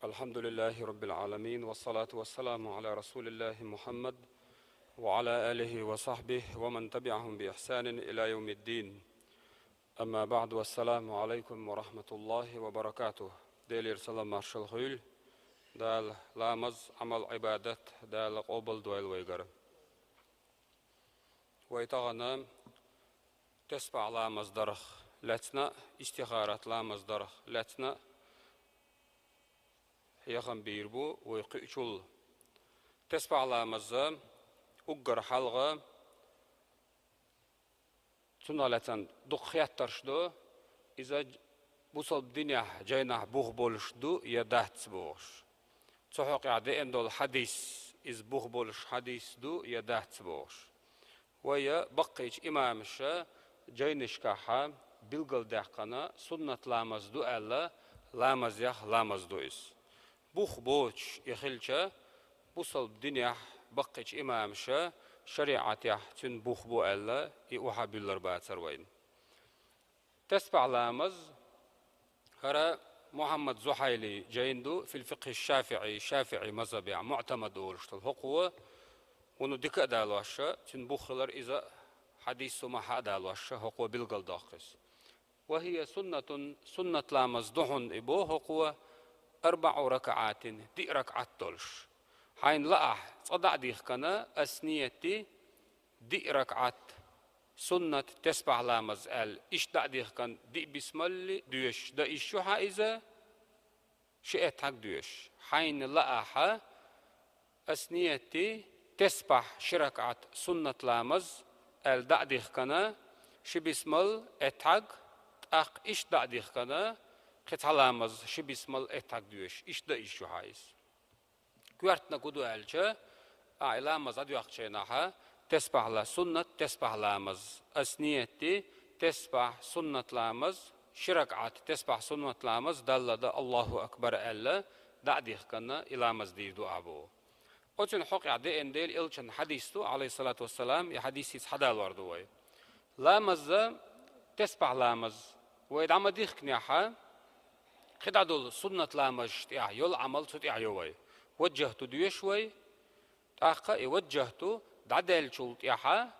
الحمد لله رب العالمين والصلاة والسلام على رسول الله محمد وعلى آله وصحبه ومن تبعهم بإحسان إلى يوم الدين. أما بعد، والسلام عليكم ورحمة الله وبركاته. ديلير سلام مارشال خيل دال لامز عمل عبادت دال قبل دويل ويقر ويتغنى تسبع لامز درخ لاتنا استخارة لامز درخ لاتنا يخن بيربو ويقشل تسبع لامز أجر حلقة تنالتن دقيات ترشدو إذا بوصل الدنيا جاينا بوخ بولشدو يدهت بوش تحق عدي اندو الحديث إذ بوخ بولش حديث دو يدهت بوش ويا بقيش إمامش جاينش كاحا بلغل دهقنا سنة لامز دو ألا لامز يخ لامز دويس بوخ بوش يخلش بوصل الدنيا بقيش إمامش شريعة يحتن بوخ بو ألا يوحى بالرباط سروين تسبع لامز هرا محمد زحيلي جايندو في الفقه الشافعي مذهبي معتمد ورشتل هقوة ونو ديك أدالواشا تن بوخلر إذا حديث ما أدالواشا هقوة بالقل داقس وهي سنة لامز دهن إبو هقوة 4 ركعات دي ركعات تلش حين لأح صدع ديخ كنا أسنيتي دي ركعات سنة تسبع لامز إيش دعديخ كان دي بسم الله دوش دا إيشو إذا شئت حق دوش حين لأها أسنيتي تسبع شركعت سنة لامز دعديخ كان شي بسم الله اتحق أخ إيش دعديخ كان قطع لامز شي بسم الله اتحق دوش إيش دا إيشو إذا كوارتنا كدو ألجا لامز أدوخ شيناها تسبح لا سنة تسبح لامز أسنيتي تسبح سنة لامز شركعات تسبح سنة لامز دل دا الله أكبر ألا دعديخ كنا إلامز دير دو أبو أوتن حق عدي إنديل إلشن حديثتو عليه الصلاة والسلام يا حديثي حدال وردوي لامز تسبح لامز ويدعم ديخ كنيحا خد عدول سنة لامز تيح يول عمل تيح يوي وجهتو ديوشوي تاقا يوجهتو دعدل شلت ياها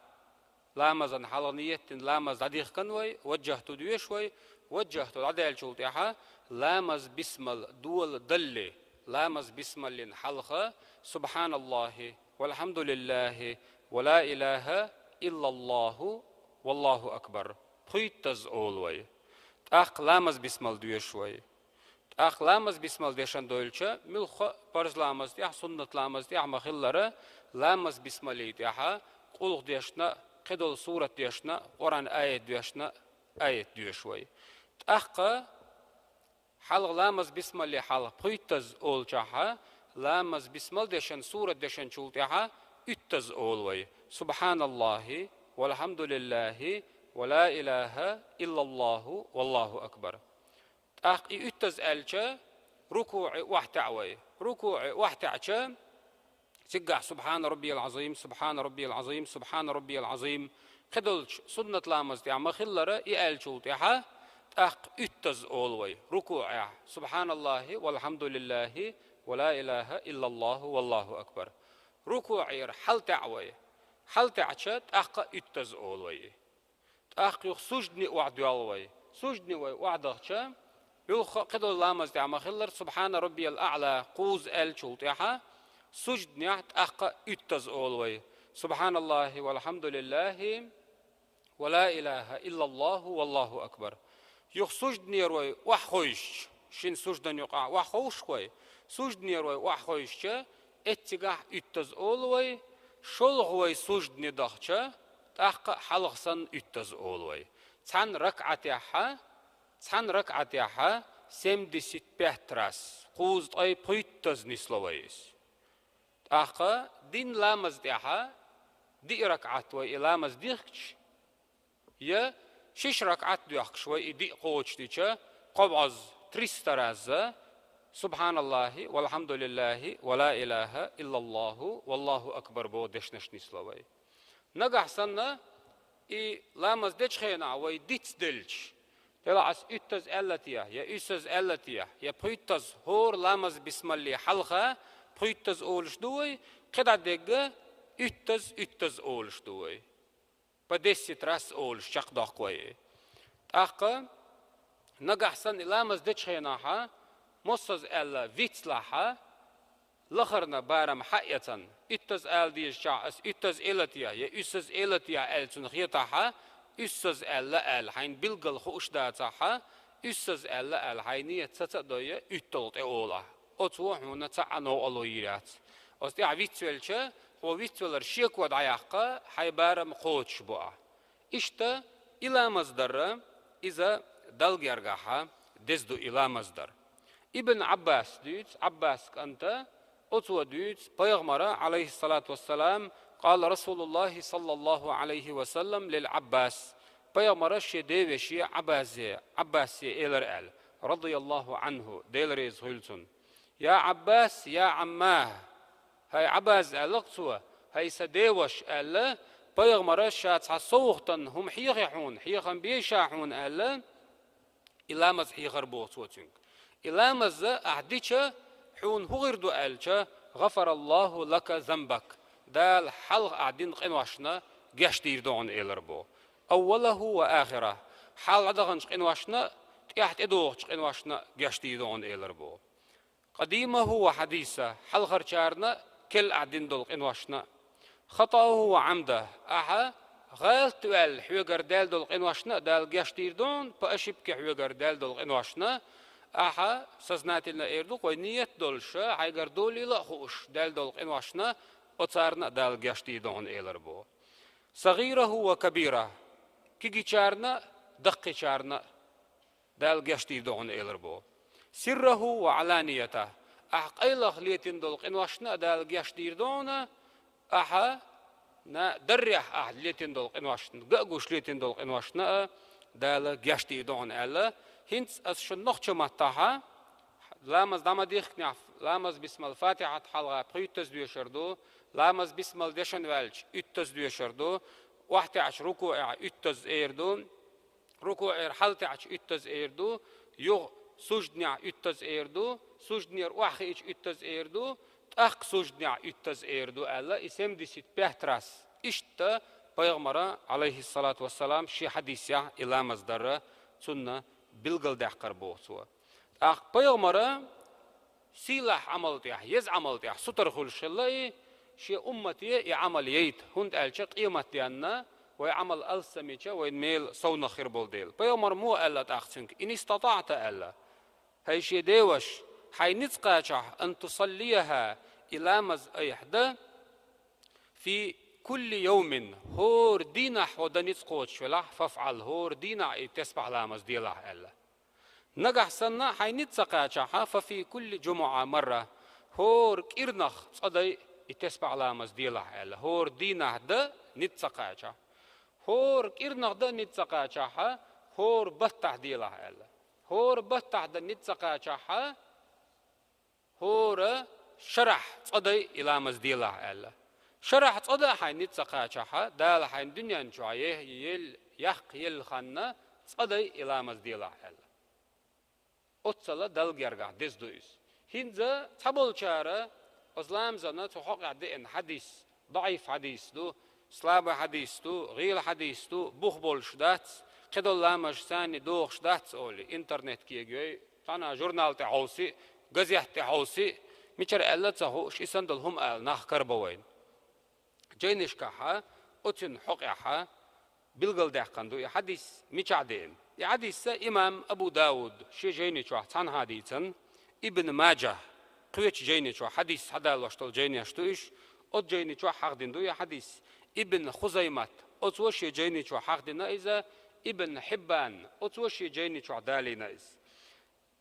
لامزن حلانية لامز دعديخ كنوي وجهتو ديوشوي وجهتو دعدل شلت ياها لامز بسم دول دلي لامز بسم الله حلقة سبحان الله والحمد لله ولا إله إلا الله والله أكبر قيتز أولوي تاق لامز بسم الله ديوشوي تاق لامز بسم الله ديشان دويلشا ملخ برز لامز ديح سنة لامز ديح مخلرة لامز بسم الله ديها قلق ديشنا قدل سورة ديشنا قرآن آية ديشنا آية ديشوي تأخ حلق لامز بسم الله حلق قيتز أول جاها لامز بسم الله ديشن سورة ديشن شول ديها اتز أولوي سبحان الله والحمد لله ولا إله إلا الله والله أكبر تأخ اتز ألجا ركوع واحتعوي ركوع واحتعشا سجع سبحان ربي العظيم سبحان ربي العظيم سبحان ربي العظيم خدلش سنة لامز دي عم خلرة يقال شولتها أخ اتز أولوي ركوع سبحان الله والحمد لله ولا إله إلا الله والله أكبر ركوع حل تعوي حل تعشت أخ اتز أولوي أخ سجدني وعد يالوي سجدني وعد خشام يلخ خدل لامز دي عم خلر سبحان ربي الأعلى قوز ال شولتها سجد نيات أخ اتز أولوي سبحان الله والحمد لله ولا إله إلا الله والله أكبر يخ سجد نيروي وحوش شين سجد يقع وحوش خوي سجد نيروي وحوش اتجاه اتز أولوي شل خوي سجد ندخش أخ حلقسن اتز أولوي تان ركعتها سمدي ست بهتراس قوز أي بيتز نسلويس أخا دين لامز ديها دي ركعت وي لامز ديخش يا شش ركعت ديخش وي دي قوش ديشا قبعز تريسترازة سبحان الله والحمد لله ولا إله إلا الله والله أكبر بودش Helaas 311 ya 311 ya puytaz hor lamaz bismalli halqa puytaz oluşduy qidadegge 300 oluşduy. Pa 10 ras oluş çaqdaqoy. Taqqa nagahsan lamaz deçhenaha mossaz alla vitslaha laxarna baram hayatan 311 şaas 311 ya 311 elçun xiyataha 350 el hayn bilgal xushdaataha 350 el hayniye tatsadoya 3 ola. Otwo huna ta'ano aloyirat. Osti avitselche o vitseler şekwad ayaqqa haybaram qoç bua. İşte ilamazdar iza dalgergaha dezdu ilamazdar. İbn Abbas diyor, Abbas kanta otwa diyor, Peygamber aleyhissalatu vesselam قال رسول الله صلى الله عليه وسلم للعباس Peygamber şede ve şi Abbasi eler radıyallahu anhu delrez hulsun. Ya Abbas ya ammah hay Abbas alaqsuwa hay sadewash alla Peygamber şat soğuktan hum hiyahun bişahun alla ilamaz hiyar boğsutun. İlamaz ahdiça hun hugirdu alça gafarallahu laka zambak. دال حلق عدين قنواشنا جشتير دون إلربو أوله وآخره حال عدغنش قنواشنا تحت إدوغش قنواشنا جشتير دون إلربو قديمه وحديثه حل خرشارنا كل عدين دول قنواشنا خطأه وعمده أها غالت وال حوجر دال دول قنواشنا دال جشتير دون بأشبك حوجر دال دول قنواشنا أها سزناتنا إردو ونيت دولش هايجر دولي لا خوش دال دول قنواشنا وصارنا دال جشتي دون إلربو صغيره وكبيره كي شارنا دقي شارنا دال جشتي دون إلربو سره وعلانيته أحقيلخ ليتن دول قنواشنا دال جشتي دون أها نا دريح ليتن دول قنواشنا قاقوش ليتن دول قنواشنا دال جشتي دون إلا هنس أسشن نخش متاها لامز دامديخ نعف لامز بسم الفاتحة حلقة بريتز بيشردو لامز بسم الدشن والج اتز بيشردو واحد عش ركوع اتز ايردو ركوع حلت عش اتز ايردو يغ سجدنع اتز ايردو سجدنير واحد اتز ايردو تأخ سجدنع اتز ايردو ألا اسم ديسيت بيهتراس اشتا Peygamber aleyhissalatu vesselam şi hadisya ilamaz darra sunna bilgal dahkar boğsuwa. Peygamber silah amaltiyah yez amaltiyah sutar khulshallai شيء أمتي يعمليات هند ألشق قيمتينا ويعمل ألسميتش وينميل صون خربول ديل بيومر مو ألا تأخذنك إن استطعت ألا هاي شيء ديوش حي نتقاشح أن تصليها إلى مز أيحدى في كل يوم هور دينح ودنيت قوتش فلاح فافعل هور دينح تسبح لامز ديلاح ألا نجح سنة حي نتقاشح ففي كل جمعة مرة هور كيرنخ صدي يتسبع لامز ديلاح ألا هور دينه ده نتسقاچا هور كيرنه ده نتسقاچا هور بتح ديلاح ألا هور بتح ده نتسقاچا هور شرح صدي لامز ديلاح ألا شرح صدي حي نتسقاچا دال حي الدنيا نشويه يل يخ يل خنا صدي لامز ديلاح ألا أتصل دل جرجع دزدويس هنزا تبول شارة أزلام زنا تحقق عدين حديث ضعيف حديث دو سلابة حديث دو غير حديث دو بخبول شدات كده لامش ثاني دوخ شدات أولي إنترنت كي جاي أنا جورنال تعوسي جزيح تعوسي ميشر ألا تهوش إسندل هم أل نخ كربوين جينش كحا أتن حقها بلغل دهقان دو حديث ميش عدين حديث إمام أبو داود شي جيني شو عن حديثا ابن ماجه قويتش جيني شو حديث حدا لاشتل جيني اشتويش أد جيني شو حقدين دويا حديث ابن خزيمة أتوشي جيني شو حقدين إذا ابن حبان أتوشي جيني شو عدالي نايز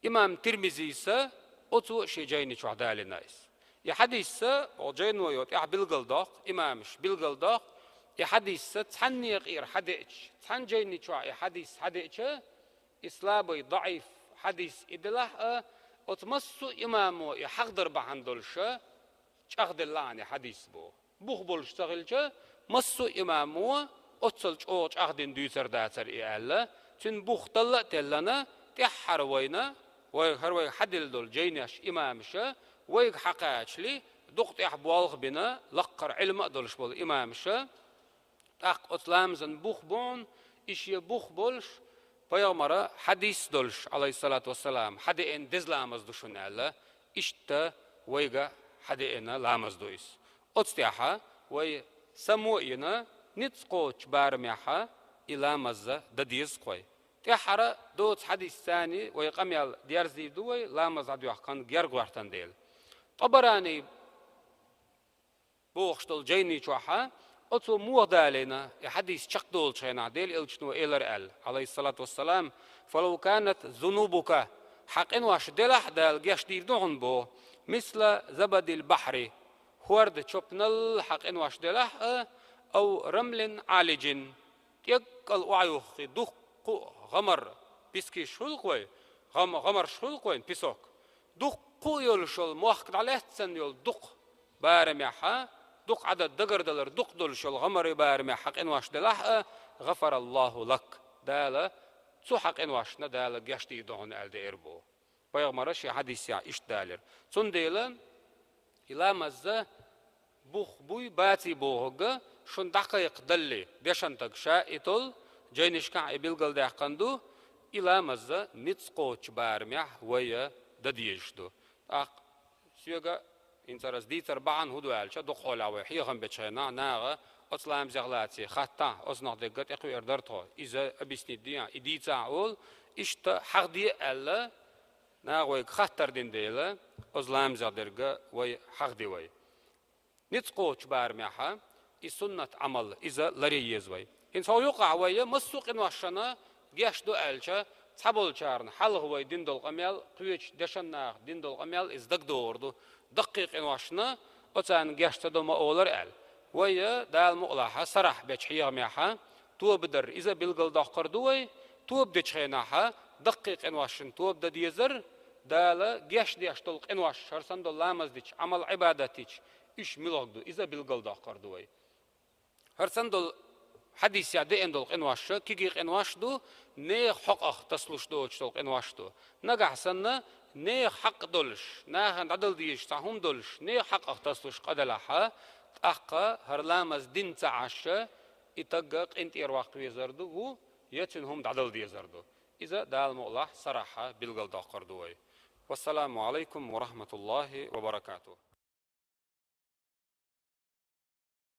إمام ترمزي سا أتوشي جيني شو عدالي نايز يا حديث سا وجين ويوت يا بالقلداق إمامش بالقلداق يا حديث سا تحني غير حديث تحن جيني شو يا حديث حديث إسلامي ضعيف حديث إدلاه أتمسو إمامو يحقدر بحندلشة شاخد اللعنة حديث بخبولش تغلشة مسو إمامو أتصل شاخدين دوسر داتر إيالا تن بوختل تلنا تحر وينا وهروي حدل دول جيناش إمامشة ويق حقاش لي دقت أحبوالغ بنا لقر علم دولش بول إمامشة أق أطلامزن بوخ بون إيش يبوخ بولش بيغمرة حديث دولش عليه الصلاة والسلام حدي إن دز لامز دوشون ألا إشتا ويغا حدي إنا لامز دويس أتستيحا وي سموئينا نتسقوش بارميحا إلا مزة دديز قوي تحرى دوت حديث ثاني ويقميال ديارزي دوي لامز عدو يحقن جيرغوارتان ديل طبراني بوخشتل جيني چوحا أتو موغدالينا حديث شقدول شينا ديل إلشنو إلر عليه الصلاة والسلام فلو كانت ذنوبك حق إنواش دلح دال جيش دير دون بو مثل زبد البحر هورد شوبنل حق إنواش دلح أو رمل عالج يقل وعيوخ دق غمر بيسكي شلقوي غمر شلقوين بيسوك دق يلشل موخد عليه تسن يل دق بارميحا دق عدد دقر دلر دق دلشل غمر بارميح حق إنواش دلح غفر الله لك دالا سو حق إنواشنا دالا جاشتي دون ألدي إربو بيغمرش حديث يا إش دالر سن ديلا إلا مزة بوخ بوي باتي بوغ شن دقيق دلي بيشنتك شائتل جينشكا إبلغل داقندو إلا مزة نتسقوش بارميح ويا دديشدو سيوغا إنترس ديتر بعن هدو ألشا دقولا ويحيغم بتشينا ناغا أطلام زغلاتي خطا أصنع دقات إقوي إردرتو إذا أبسني ديان إديتا أول إشتا حق دي ألا ناغوي خطر دين ديلا أطلام زغدرقا وي حق دي وي نتسقوش بارميحا سنة عمل إذا لريز وي إن سو يقع وي مسوق إنواشنا جيشدو ألشا تحبول شارن حلغ وي دين دول قميال قويش دشناغ دين دول قميال إزدق دوردو دقيق إنواشنا أتان جيشتا دو ما أولر أل وي دال مقلاحا سرح بيتشحيغ ميحا تو بدر إذا بلغل داقر دوي تو بديتشيناحا دقيق إنواشن تو بدا ديزر دال جيش ديش دول إنواش شرسان دول لامز ديش عمل عبادتيش إيش ملغ دو إذا بلغل داقر دوي هرسان دول حديث يعدي إندول قنواش كيجي قنواش دو نيخ حق تسلوش دو تشتول قنواش دو نجح سنة نيخ حق دولش ناهن عدل ديش تاهم دولش نيخ حق تسلوش قدلها أحقا هرلامز دين تعاش يتقق انت إرواق ويزردو و يتنهم عدل دي زردو إذا دال مؤلاح صراحة بلغل داقر دوي والسلام عليكم ورحمة الله وبركاته